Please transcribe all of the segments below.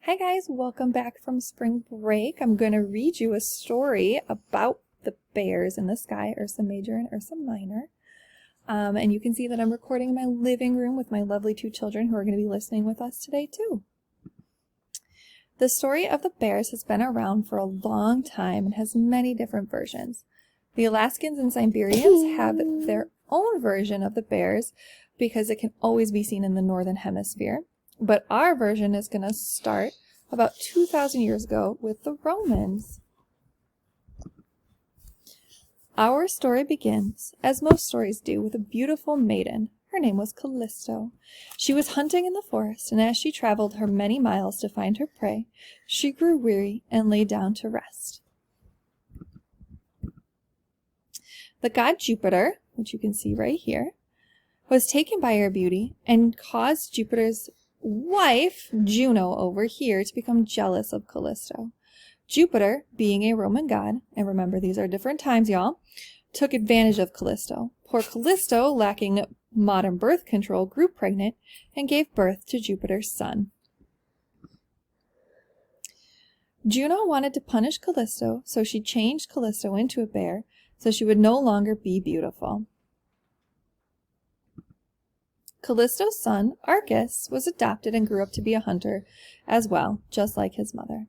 Hi guys, welcome back from spring break. I'm going to read you a story about the bears in the sky, Ursa Major and Ursa Minor. And you can see that I'm recording in my living room with my lovely two children who are going to be listening with us today too. The story of the bears has been around for a long time and has many different versions. The Alaskans and Siberians have their own version of the bears because it can always be seen in the northern hemisphere. But our version is going to start about 2,000 years ago with the Romans. Our story begins, as most stories do, with a beautiful maiden. Her name was Callisto. She was hunting in the forest, and as she traveled her many miles to find her prey, she grew weary and lay down to rest. The god Jupiter, which you can see right here, was taken by her beauty and caused Jupiter's wife, Juno, over here to become jealous of Callisto. Jupiter, being a Roman god, and remember these are different times, y'all, took advantage of Callisto. Poor Callisto, lacking modern birth control, grew pregnant and gave birth to Jupiter's son. Juno wanted to punish Callisto, so she changed Callisto into a bear so she would no longer be beautiful. Callisto's son, Arcas, was adopted and grew up to be a hunter as well, just like his mother.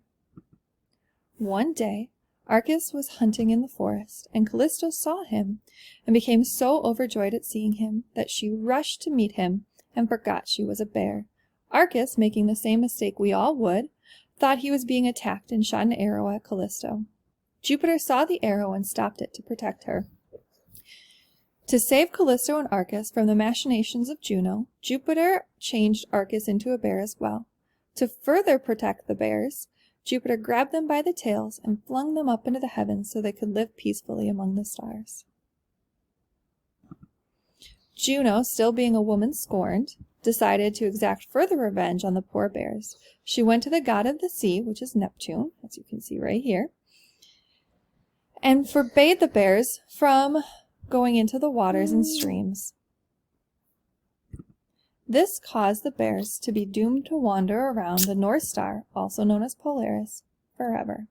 One day, Arcas was hunting in the forest, and Callisto saw him and became so overjoyed at seeing him that she rushed to meet him and forgot she was a bear. Arcas, making the same mistake we all would, thought he was being attacked and shot an arrow at Callisto. Jupiter saw the arrow and stopped it to protect her. To save Callisto and Arcas from the machinations of Juno, Jupiter changed Arcas into a bear as well. To further protect the bears, Jupiter grabbed them by the tails and flung them up into the heavens so they could live peacefully among the stars. Juno, still being a woman scorned, decided to exact further revenge on the poor bears. She went to the god of the sea, which is Neptune, as you can see right here, and forbade the bears from going into the waters and streams. This caused the bears to be doomed to wander around the North Star, also known as Polaris, forever.